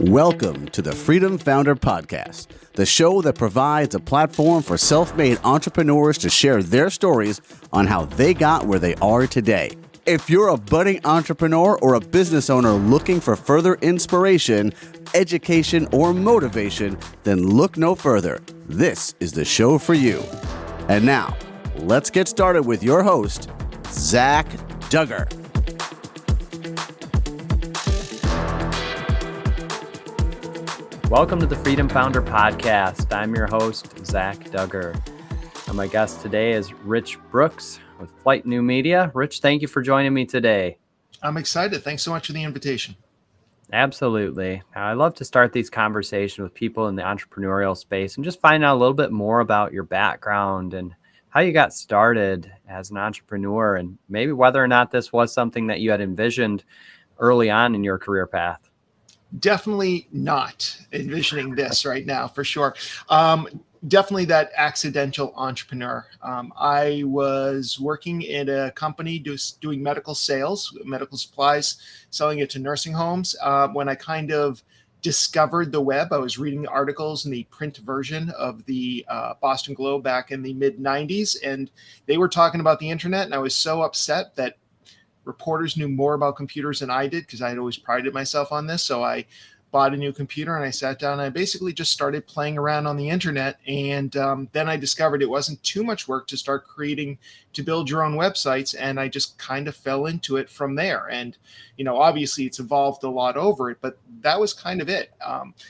Welcome to the Freedom Founder Podcast, the show that provides a platform for self-made entrepreneurs to share their stories on how they got where they are today. If you're a budding entrepreneur or a business owner looking for further inspiration, education, or motivation, then look no further. This is the show for you. And now, let's get started with your host, Zach Duggar. Welcome to the Freedom Founder Podcast. I'm your host, Zach Duggar. And my guest today is Rich Brooks with Flight New Media. Rich, thank you for joining me today. I'm excited. Thanks so much for the invitation. Absolutely. I love to start these conversations with people in the entrepreneurial space and just find out a little bit more about your background and how you got started as an entrepreneur, and maybe whether or not this was something that you had envisioned early on in your career path. Definitely not envisioning this right now, for sure. Definitely that accidental entrepreneur. I was working in a company doing medical sales, medical supplies, selling it to nursing homes. When I kind of discovered the web, I was reading articles in the print version of the Boston Globe back in the mid 90s, and they were talking about the internet, and I was so upset that reporters knew more about computers than I did, because I had always prided myself on this. So I bought a new computer and I sat down and I basically just started playing around on the internet. And then I discovered it wasn't too much work to start to build your own websites. And I just kind of fell into it from there. And, obviously it's evolved a lot over it, but that was kind of it.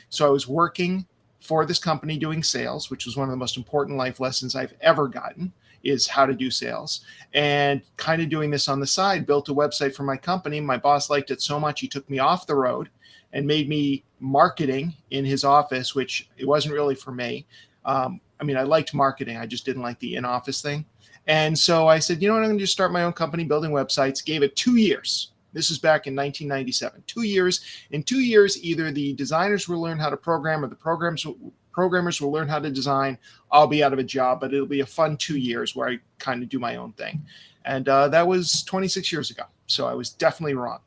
So I was working for this company doing sales, which was one of the most important life lessons I've ever gotten, is how to do sales, and kind of doing this on the side, built a website for my company. My boss liked it so much, he took me off the road and made me marketing in his office, which it wasn't really for me. I liked marketing. I just didn't like the in-office thing. And so I said, you know what, I'm going to just start my own company building websites. Gave it 2 years. This is back in 1997. 2 years. In 2 years, either the designers will learn how to program or the programmers will learn how to design. I'll be out of a job, but it'll be a fun 2 years where I kind of do my own thing. And that was 26 years ago. So I was definitely wrong,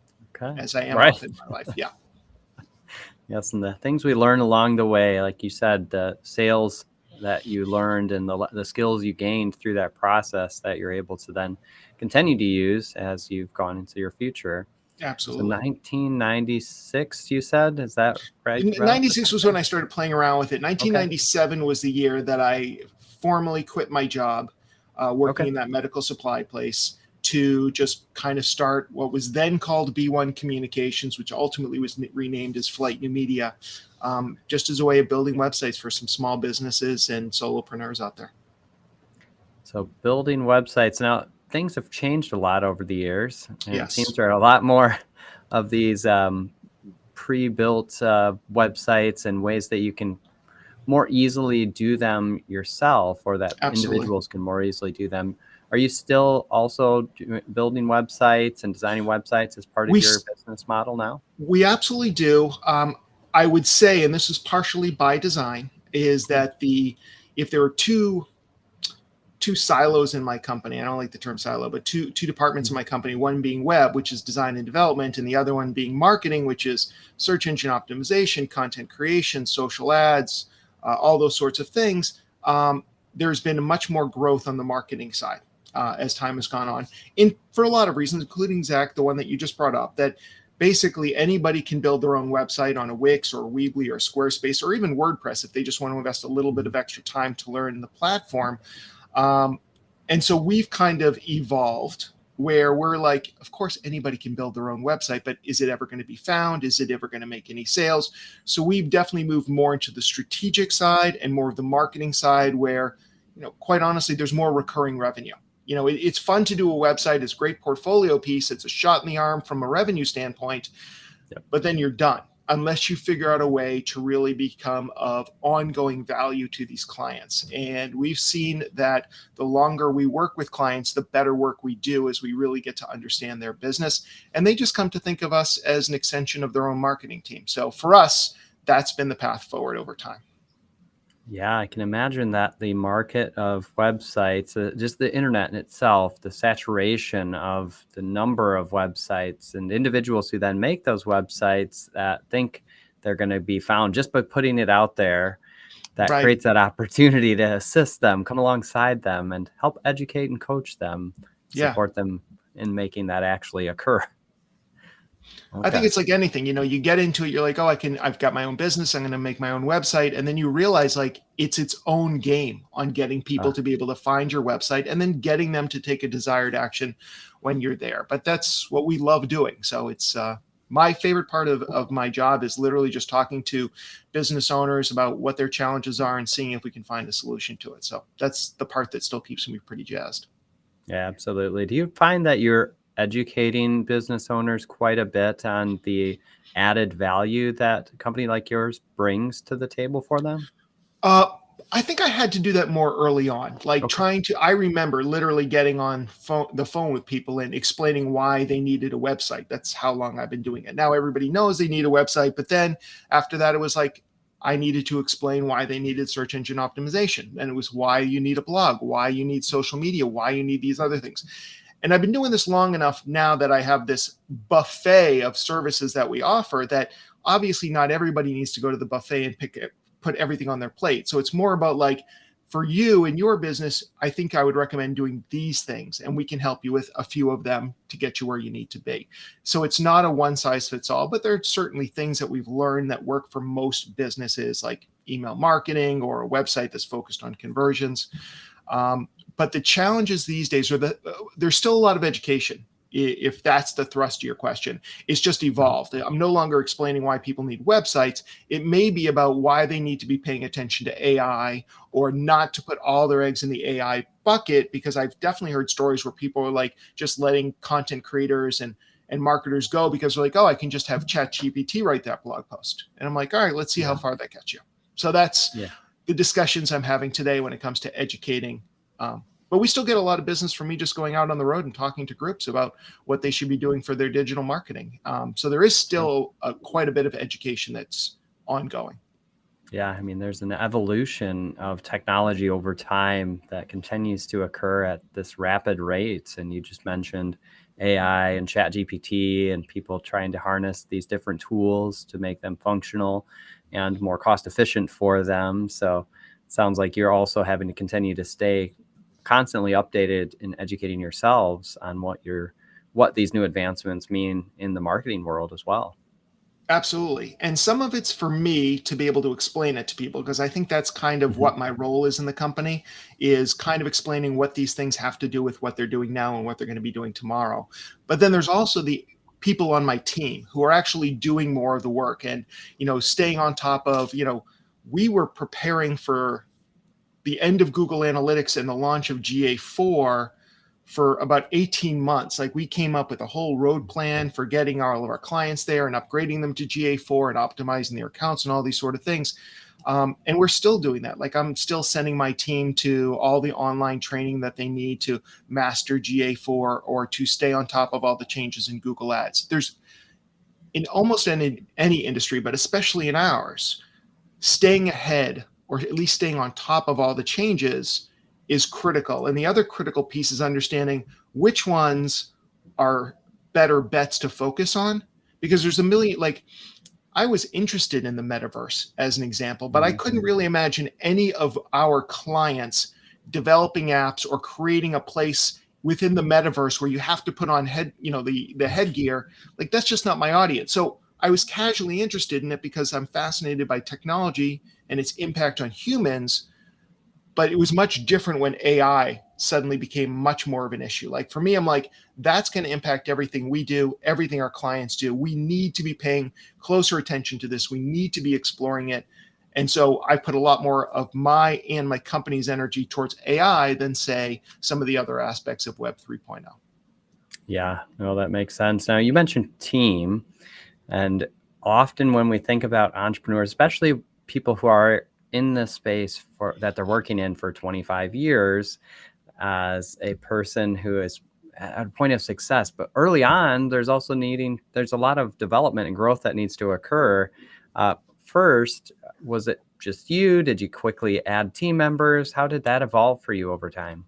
as I am often in my life. Yeah. Yes, and the things we learn along the way, like you said, the sales that you learned and the skills you gained through that process that you're able to then continue to use as you've gone into your future. Absolutely. So 1996, you said, is that right? 96 was when I started playing around with it. 1997 was the year that I formally quit my job working in that medical supply place to just kind of start what was then called B1 Communications, which ultimately was renamed as Flight New Media, just as a way of building websites for some small businesses and solopreneurs out there. So building websites. Now, things have changed a lot over the years. And Yes. It seems there are a lot more of these pre-built websites and ways that you can more easily do them yourself, or that Absolutely. Individuals can more easily do them. Are you still also building websites and designing websites as part of your business model now? We absolutely do. I would say, and this is partially by design, is that if there were two silos in my company, I don't like the term silo, but two departments in my company, one being web, which is design and development, and the other one being marketing, which is search engine optimization, content creation, social ads, all those sorts of things. There's been much more growth on the marketing side as time has gone on, for a lot of reasons, including, Zach, the one that you just brought up, that basically anybody can build their own website on a Wix or Weebly or Squarespace or even WordPress if they just want to invest a little bit of extra time to learn the platform. And so we've kind of evolved where we're like, of course, anybody can build their own website, but is it ever going to be found? Is it ever going to make any sales? So we've definitely moved more into the strategic side and more of the marketing side where, quite honestly, there's more recurring revenue. It's fun to do a website. It's a great portfolio piece. It's a shot in the arm from a revenue standpoint, but then you're done unless you figure out a way to really become of ongoing value to these clients. And we've seen that the longer we work with clients, the better work we do as we really get to understand their business. And they just come to think of us as an extension of their own marketing team. So for us, that's been the path forward over time. Yeah, I can imagine that the market of websites, just the internet in itself, the saturation of the number of websites and individuals who then make those websites that think they're going to be found just by putting it out there. That Right. creates that opportunity to assist them, come alongside them, and help educate and coach them, Yeah. support them in making that actually occur. I think it's like anything, you get into it, you're like, oh, I've got my own business, I'm going to make my own website. And then you realize like it's its own game on getting people to be able to find your website and then getting them to take a desired action when you're there. But that's what we love doing. So it's my favorite part of my job is literally just talking to business owners about what their challenges are and seeing if we can find a solution to it. So that's the part that still keeps me pretty jazzed. Yeah, absolutely. Do you find that you're educating business owners quite a bit on the added value that a company like yours brings to the table for them? I think I had to do that more early on, like I remember literally getting on the phone with people and explaining why they needed a website. That's how long I've been doing it. Now everybody knows they need a website, but then after that, it was like, I needed to explain why they needed search engine optimization. And it was why you need a blog, why you need social media, why you need these other things. And I've been doing this long enough now that I have this buffet of services that we offer that obviously not everybody needs to go to the buffet and put everything on their plate. So it's more about like, for you and your business, I think I would recommend doing these things, and we can help you with a few of them to get you where you need to be. So it's not a one size fits all, but there are certainly things that we've learned that work for most businesses, like email marketing or a website that's focused on conversions. But the challenges these days are there's still a lot of education. If that's the thrust of your question, it's just evolved. I'm no longer explaining why people need websites. It may be about why they need to be paying attention to AI or not to put all their eggs in the AI bucket, because I've definitely heard stories where people are like just letting content creators and marketers go because they're like, oh, I can just have ChatGPT write that blog post. And I'm like, all right, let's see how far that gets you. So that's the discussions I'm having today when it comes to educating. But we still get a lot of business from me just going out on the road and talking to groups about what they should be doing for their digital marketing. So there is still quite a bit of education that's ongoing. Yeah, I mean, there's an evolution of technology over time that continues to occur at this rapid rate. And you just mentioned AI and ChatGPT and people trying to harness these different tools to make them functional and more cost efficient for them. So it sounds like you're also having to continue to stay constantly updated in educating yourselves on what these new advancements mean in the marketing world as well. Absolutely. And some of it's for me to be able to explain it to people, because I think that's kind of what my role is in the company, is kind of explaining what these things have to do with what they're doing now and what they're going to be doing tomorrow. But then there's also the people on my team who are actually doing more of the work and, staying on top of, we were preparing for the end of Google Analytics and the launch of GA4 for about 18 months. Like, we came up with a whole road plan for getting all of our clients there and upgrading them to GA4 and optimizing their accounts and all these sort of things. And we're still doing that. Like, I'm still sending my team to all the online training that they need to master GA4 or to stay on top of all the changes in Google Ads. There's, in almost any industry, but especially in ours, staying ahead, or at least staying on top of all the changes, is critical. And the other critical piece is understanding which ones are better bets to focus on, because there's a million, like, I was interested in the metaverse as an example, but I couldn't really imagine any of our clients developing apps or creating a place within the metaverse where you have to put on the headgear. Like, that's just not my audience. So I was casually interested in it because I'm fascinated by technology and its impact on humans. But it was much different when AI suddenly became much more of an issue. Like, for me, I'm like, that's going to impact everything we do, everything our clients do. We need to be paying closer attention to this. We need to be exploring it. And so I put a lot more of my and my company's energy towards AI than, say, some of the other aspects of Web 3.0. Yeah, no, that makes sense. Now, you mentioned team, and often when we think about entrepreneurs, especially people who are in this space that they're working in for 25 years as a person who is at a point of success, but early on, there's a lot of development and growth that needs to occur. First, was it just you? Did you quickly add team members? How did that evolve for you over time?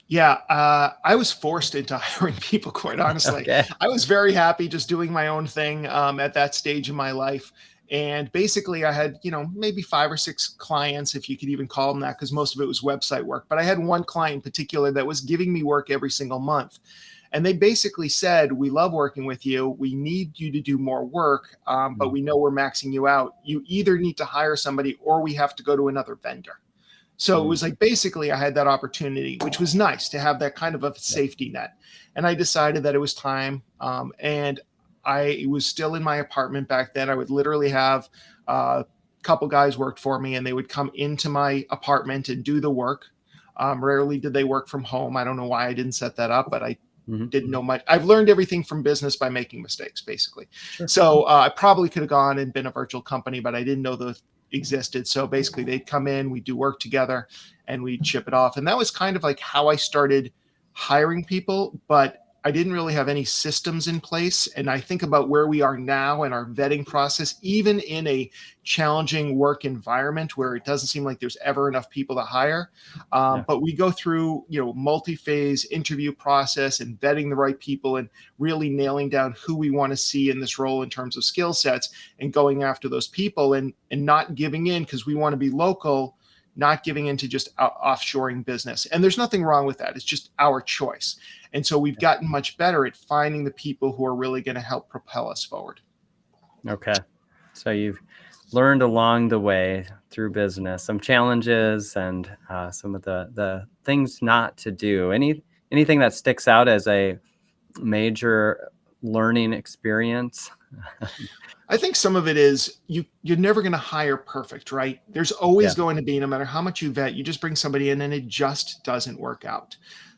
Yeah, I was forced into hiring people, quite honestly. Okay. I was very happy just doing my own thing at that stage in my life. And basically I had, maybe 5 or 6 clients, if you could even call them that, because most of it was website work. But I had one client in particular that was giving me work every single month. And they basically said, we love working with you. We need you to do more work, but we know we're maxing you out. You either need to hire somebody or we have to go to another vendor. So it was like, basically I had that opportunity, which was nice to have that kind of a safety net. And I decided that it was time. And I was still in my apartment back then. I would literally have a couple guys worked for me, and they would come into my apartment and do the work. Rarely did they work from home. I don't know why I didn't set that up, but I didn't know much. I've learned everything from business by making mistakes, basically. Sure. So I probably could have gone and been a virtual company, but I didn't know those existed. So basically they'd come in, we'd do work together, and we'd ship it off. And that was kind of like how I started hiring people, but I didn't really have any systems in place. And I think about where we are now and our vetting process, even in a challenging work environment where it doesn't seem like there's ever enough people to hire. But we go through, multi-phase interview process and vetting the right people and really nailing down who we want to see in this role in terms of skill sets and going after those people and not giving in because we want to be local, not giving into just offshoring business. And there's nothing wrong with that. It's just our choice. And so we've gotten much better at finding the people who are really going to help propel us forward. Okay. So you've learned along the way through business, some challenges and some of the things not to do. Anything that sticks out as a major learning experience? I think some of it is you're never going to hire perfect, right? There's always going to be, no matter how much you vet, you just bring somebody in and it just doesn't work out.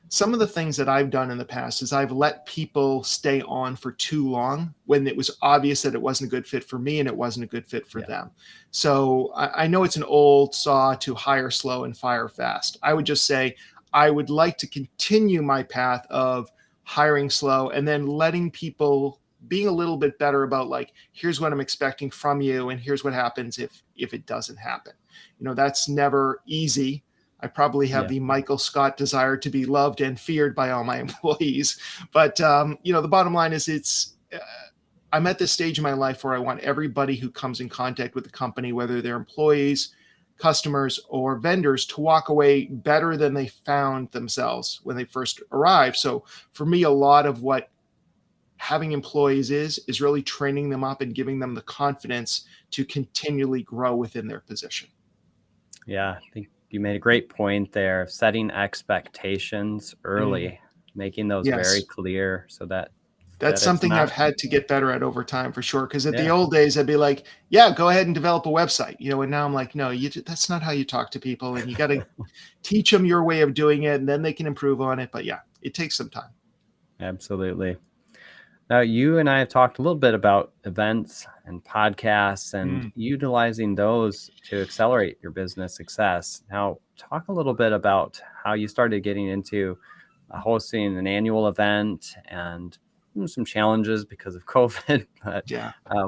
Some of the things that I've done in the past is I've let people stay on for too long when it was obvious that it wasn't a good fit for me and it wasn't a good fit for them. So I know it's an old saw to hire slow and fire fast. I would just say I would like to continue my path of hiring slow and then letting people being a little bit better about like, here's what I'm expecting from you. And here's what happens if it doesn't happen. That's never easy. I probably have the Michael Scott desire to be loved and feared by all my employees. But, the bottom line is I'm at this stage in my life where I want everybody who comes in contact with the company, whether they're employees, customers, or vendors, to walk away better than they found themselves when they first arrived. So for me, a lot of what having employees is really training them up and giving them the confidence to continually grow within their position. Yeah, I think you made a great point there. Setting expectations early, making those very clear so that's something I've had to get better at over time for sure. Because at the old days, I'd be like, yeah, go ahead and develop a website, and now I'm like, no, that's not how you talk to people. And you got to teach them your way of doing it and then they can improve on it. But yeah, it takes some time. Absolutely. Now, you and I have talked a little bit about events and podcasts and utilizing those to accelerate your business success. Now, talk a little bit about how you started getting into hosting an annual event and some challenges because of COVID, but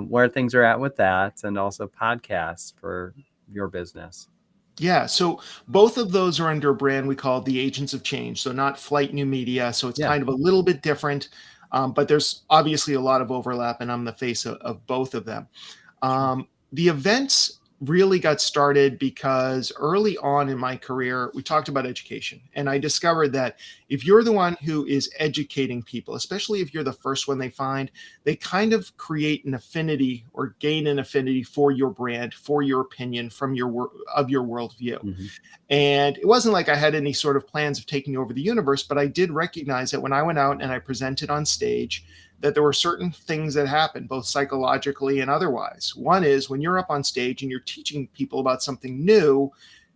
where things are at with that and also podcasts for your business. Yeah, so both of those are under a brand we call the Agents of Change. So not Flight New Media. So it's kind of a little bit different. But there's obviously a lot of overlap, and I'm the face of both of them. The events really got started because early on in my career, we talked about education. And I discovered that if you're the one who is educating people, especially if you're the first one they find, they kind of create an affinity or gain an affinity for your brand, for your opinion, from your worldview. And it wasn't like I had any sort of plans of taking over the universe, but I did recognize that when I went out and I presented on stage, that there were certain things that happen, both psychologically and otherwise. One is when you're up on stage and you're teaching people about something new,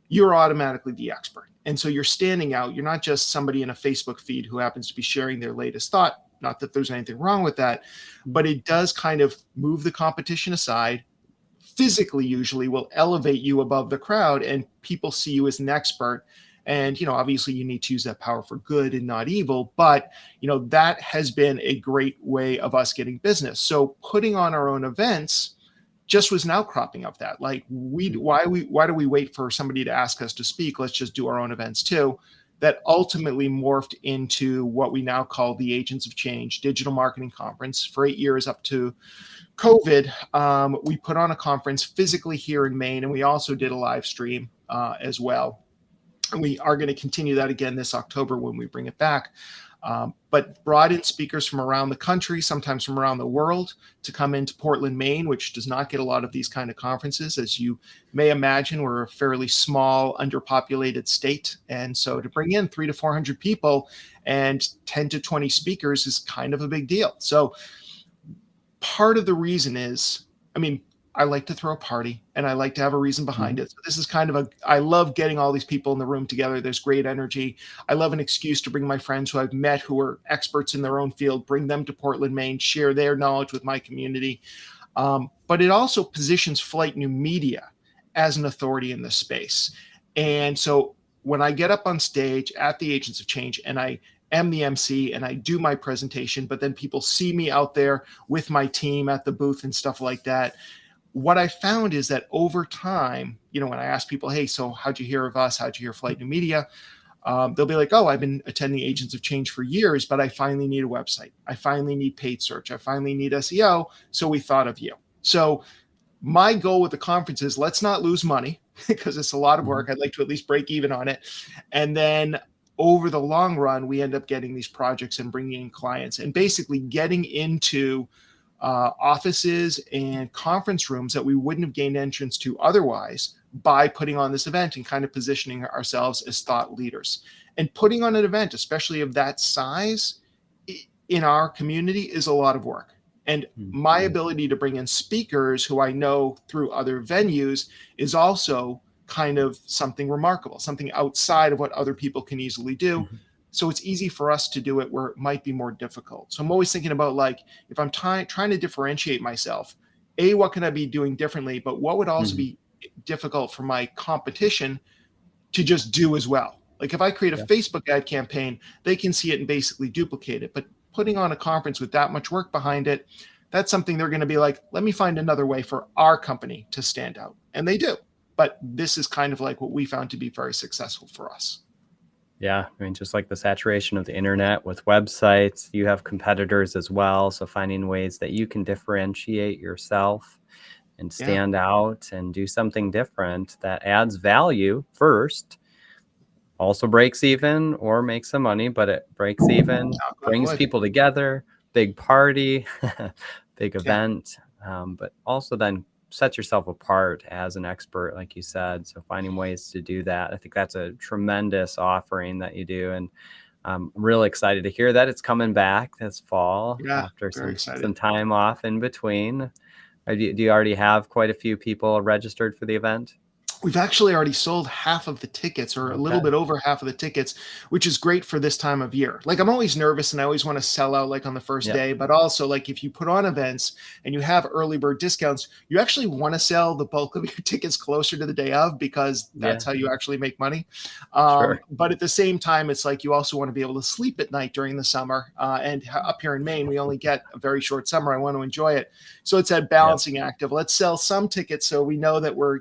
you're automatically the expert. And so you're standing out. You're not just somebody in a Facebook feed who happens to be sharing their latest thought. Not that there's anything wrong with that, but it does kind of move the competition aside. Physically, usually will elevate you above the crowd and people see you as an expert. And, obviously you need to use that power for good and not evil, but, that has been a great way of us getting business. So putting on our own events just was now cropping up that like why do we wait for somebody to ask us to speak? Let's just do our own events too. that ultimately morphed into what we now call the Agents of Change Digital Marketing Conference. For 8 years up to COVID, we put on a conference physically here in Maine, and we also did a live stream as well. And we are going to continue that again this October when we bring it back. But brought in speakers from around the country, sometimes from around the world, to come into Portland, Maine, which does not get a lot of these kind of conferences. As you may imagine, we're a fairly small, underpopulated state. And so to bring in 300 to 400 people and 10 to 20 speakers is kind of a big deal. So part of the reason is, I like to throw a party and I like to have a reason behind it. So this is kind of I love getting all these people in the room together. There's great energy. I love an excuse to bring my friends who I've met who are experts in their own field, bring them to Portland, Maine, share their knowledge with my community. But it also positions Flight New Media as an authority in this space. And so when I get up on stage at the Agents of Change and I am the MC and I do my presentation, but then people see me out there with my team at the booth and stuff like that. What I found is that over time, when I ask people, hey, so how'd you hear of us? How'd you hear Flight New Media? They'll be like, oh, I've been attending Agents of Change for years, but I finally need a website. I finally need paid search. I finally need SEO. So we thought of you. So my goal with the conference is let's not lose money because it's a lot of work. I'd like to at least break even on it. And then over the long run, we end up getting these projects and bringing in clients and basically getting into offices and conference rooms that we wouldn't have gained entrance to otherwise by putting on this event and kind of positioning ourselves as thought leaders. And putting on an event, especially of that size in our community, is a lot of work. And my ability to bring in speakers who I know through other venues is also kind of something remarkable, something outside of what other people can easily do. So it's easy for us to do it where it might be more difficult. So I'm always thinking about, like, if I'm trying to differentiate myself, what can I be doing differently? But what would also be difficult for my competition to just do as well? Like if I create a Facebook ad campaign, they can see it and basically duplicate it. But putting on a conference with that much work behind it, that's something they're going to be like, let me find another way for our company to stand out. And they do. But this is kind of like what we found to be very successful for us. Yeah, just like the saturation of the internet with websites, you have competitors as well. So finding ways that you can differentiate yourself and stand out and do something different that adds value first, also breaks even or makes some money, but it breaks even, brings people together, big party, big event, but also then set yourself apart as an expert, like you said. So finding ways to do that, I think that's a tremendous offering that you do. And I'm really excited to hear that it's coming back this fall after some time off in between. Do you already have quite a few people registered for the event? We've actually already sold half of the tickets, or a little bit over half of the tickets, which is great for this time of year. Like I'm always nervous and I always want to sell out like on the first day, but also like if you put on events and you have early bird discounts, you actually want to sell the bulk of your tickets closer to the day of, because that's how you actually make money. But at the same time, it's like you also want to be able to sleep at night during the summer. And up here in Maine, we only get a very short summer. I want to enjoy it. So it's that balancing act of let's sell some tickets so we know that we're,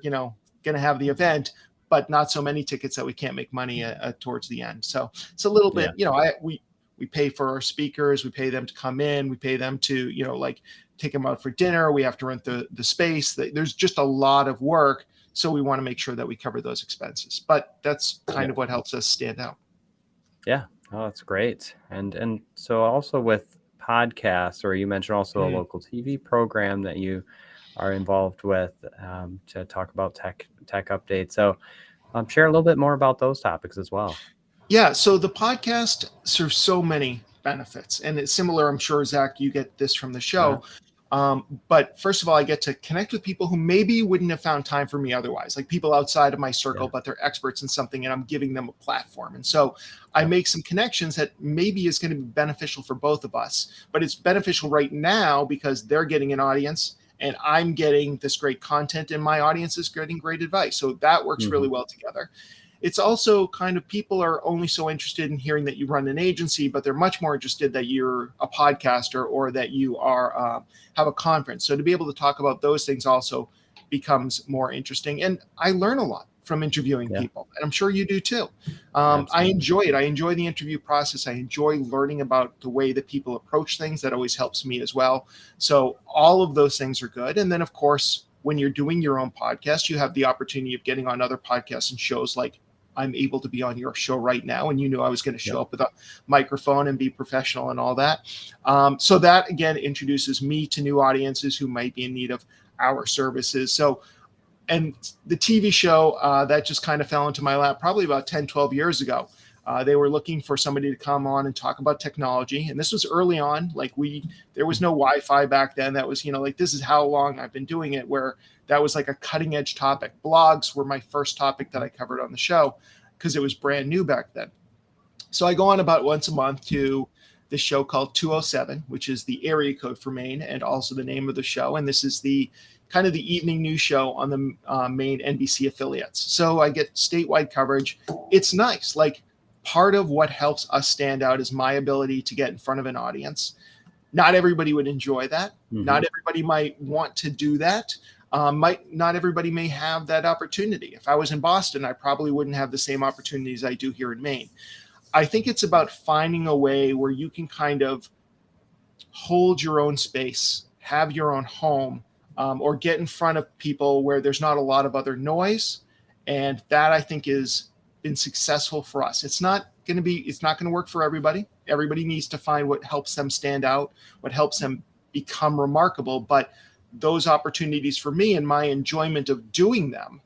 going to have the event, but not so many tickets that we can't make money towards the end. So it's a little bit, we pay for our speakers, we pay them to come in, we pay them to, like take them out for dinner. We have to rent the space. There's just a lot of work. So we want to make sure that we cover those expenses, but that's kind of what helps us stand out. Yeah. Oh, that's great. And so also with podcasts, or you mentioned also a local TV program that you are involved with to talk about tech updates. So share a little bit more about those topics as well. Yeah. So the podcast serves so many benefits, and it's similar. I'm sure, Zach, you get this from the show. But first of all, I get to connect with people who maybe wouldn't have found time for me otherwise, like people outside of my circle, but they're experts in something and I'm giving them a platform. And so I make some connections that maybe is going to be beneficial for both of us, but it's beneficial right now because they're getting an audience and I'm getting this great content and my audience is getting great advice. So that works really well together. It's also kind of, people are only so interested in hearing that you run an agency, but they're much more interested that you're a podcaster or that you are have a conference. So to be able to talk about those things also becomes more interesting. And I learn a lot. from interviewing Yeah. people. And I'm sure you do too. I enjoy it. I enjoy the interview process. I enjoy learning about the way that people approach things. That always helps me as well. So all of those things are good. And then, of course, when you're doing your own podcast, you have the opportunity of getting on other podcasts and shows like I'm able to be on your show right now. And you knew I was going to show up with a microphone and be professional and all that. So that, again, introduces me to new audiences who might be in need of our services. So, and the TV show that just kind of fell into my lap probably about 10, 12 years ago. They were looking for somebody to come on and talk about technology. And this was early on. Like there was no Wi-Fi back then. That was, like this is how long I've been doing it, where that was like a cutting edge topic. Blogs were my first topic that I covered on the show because it was brand new back then. So I go on about once a month to this show called 207, which is the area code for Maine and also the name of the show. And this is the kind of the evening news show on the Maine NBC affiliates. So I get statewide coverage. It's nice. Like, part of what helps us stand out is my ability to get in front of an audience. Not everybody would enjoy that. Mm-hmm. Not everybody might want to do that. Not everybody may have that opportunity. If I was in Boston, I probably wouldn't have the same opportunities I do here in Maine. I think it's about finding a way where you can kind of hold your own space, have your own home, or get in front of people where there's not a lot of other noise. And that, I think, is been successful for us. It's not going to work for everybody. Everybody needs to find what helps them stand out, what helps them become remarkable. But those opportunities for me and my enjoyment of doing them,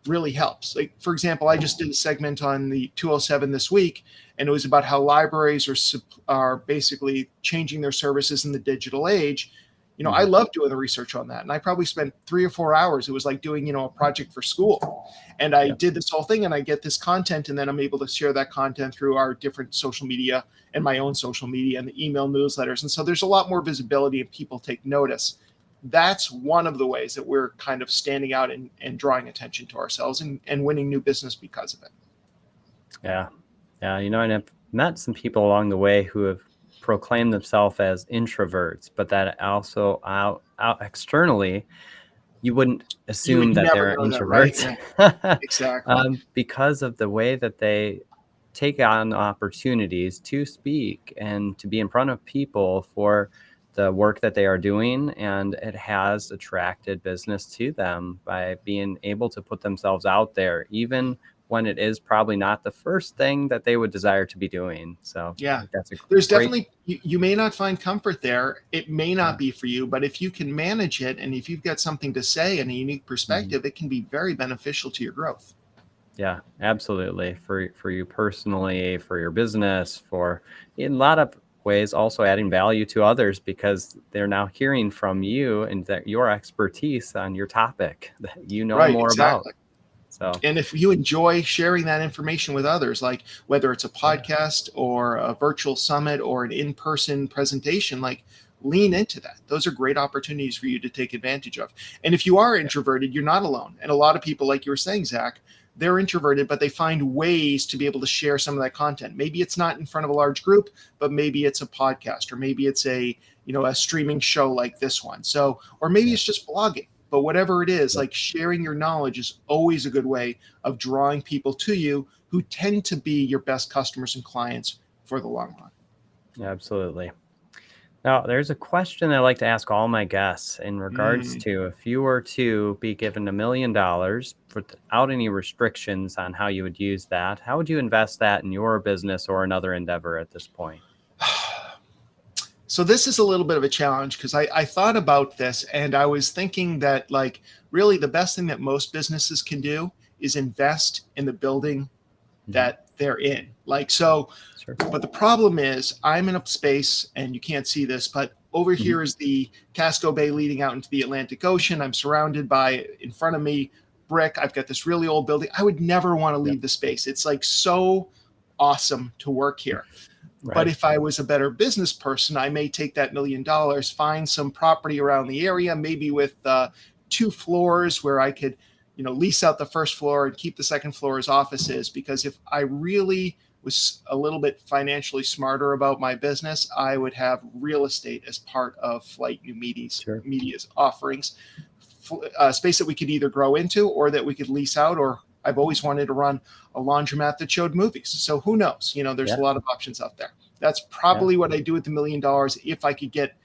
really helps. Like, for example, I just did a segment on the 207 this week, and it was about how libraries are basically changing their services in the digital age. I love doing the research on that. And I probably spent 3 or 4 hours. It was like doing, a project for school. And I did this whole thing, and I get this content, and then I'm able to share that content through our different social media and my own social media and the email newsletters. And so there's a lot more visibility and people take notice. That's one of the ways that we're kind of standing out and drawing attention to ourselves and winning new business because of it. Yeah. Yeah. And I've met some people along the way who have proclaim themselves as introverts, but that also out externally, you wouldn't assume that they're introverts. That, right? Exactly. Because of the way that they take on opportunities to speak and to be in front of people for the work that they are doing. And it has attracted business to them by being able to put themselves out there, even when it is probably not the first thing that they would desire to be doing. So yeah, that's there's definitely, you may not find comfort there. It may not be for you, but if you can manage it, and if you've got something to say and a unique perspective, it can be very beneficial to your growth. Yeah, absolutely. For you personally, for your business, for in a lot of ways, also adding value to others, because they're now hearing from you and that your expertise on your topic that more about. So, and if you enjoy sharing that information with others, like whether it's a podcast or a virtual summit or an in-person presentation, like lean into that. Those are great opportunities for you to take advantage of. And if you are introverted, you're not alone. And a lot of people, like you were saying, Zach, they're introverted, but they find ways to be able to share some of that content. Maybe it's not in front of a large group, but maybe it's a podcast, or maybe it's a streaming show like this one. So, or maybe it's just blogging. But whatever it is, like sharing your knowledge is always a good way of drawing people to you who tend to be your best customers and clients for the long run. Absolutely. Now, there's a question I like to ask all my guests in regards to if you were to be given $1 million without any restrictions on how you would use that, how would you invest that in your business or another endeavor at this point? So this is a little bit of a challenge because I thought about this, and I was thinking that, like, really the best thing that most businesses can do is invest in the building that they're in. Like, so, sure. But the problem is I'm in a space, and you can't see this, but over here is the Casco Bay leading out into the Atlantic Ocean. I'm surrounded by, in front of me, brick. I've got this really old building. I would never want to leave the space. It's like so awesome to work here. Right. But if I was a better business person, I may take that $1 million, find some property around the area, maybe with 2 floors where I could, lease out the first floor and keep the second floor as offices. Because if I really was a little bit financially smarter about my business, I would have real estate as part of Flight New Media's offerings. space that we could either grow into or that we could lease out, or I've always wanted to run a laundromat that showed movies. So who knows? There's a lot of options out there. That's probably what I do with the $1 million if I could get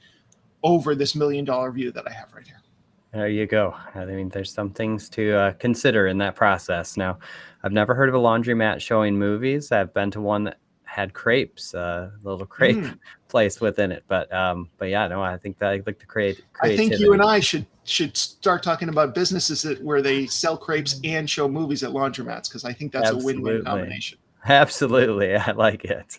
over this $1 million view that I have right here. There you go. I mean, there's some things to consider in that process. Now, I've never heard of a laundromat showing movies. I've been to one that had crepes, a little crepe place within it. But yeah, no, I think that I like the creativity. I think you and I should start talking about businesses where they sell crepes and show movies at laundromats, because I think that's a win-win combination. Absolutely. I like it.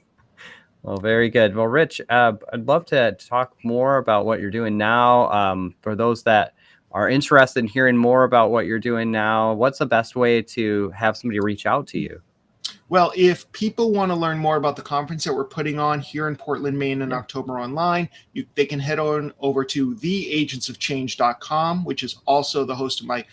Well, very good. Well, Rich, I'd love to talk more about what you're doing now. For those that are interested in hearing more about what you're doing now, what's the best way to have somebody reach out to you? Well, if people want to learn more about the conference that we're putting on here in Portland, Maine in October online, they can head on over to theagentsofchange.com, which is also the host of my,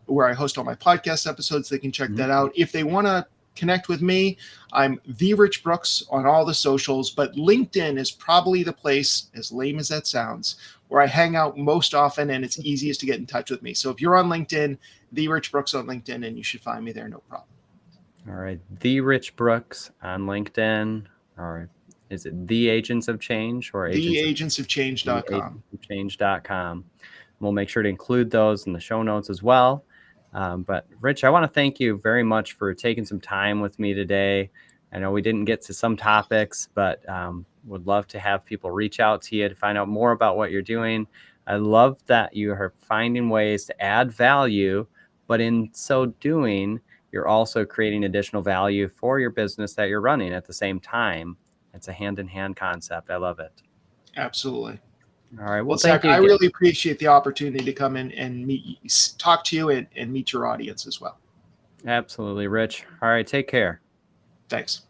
where I host all my podcast episodes. They can check that out. If they want to connect with me, I'm the Rich Brooks on all the socials, but LinkedIn is probably the place, as lame as that sounds, where I hang out most often, and it's easiest to get in touch with me. So if you're on LinkedIn, the Rich Brooks on LinkedIn, and you should find me there, no problem. All right. The Rich Brooks on LinkedIn, or is it The Agents of Change, or theagentsofchange.com? Theagentsofchange.com. We'll make sure to include those in the show notes as well. But Rich, I want to thank you very much for taking some time with me today. I know we didn't get to some topics, but would love to have people reach out to you to find out more about what you're doing. I love that you are finding ways to add value, but in so doing, you're also creating additional value for your business that you're running at the same time. It's a hand-in-hand concept. I love it. Absolutely. All right. Well, Zach, I really appreciate the opportunity to come in and talk to you and meet your audience as well. Absolutely, Rich. All right. Take care. Thanks.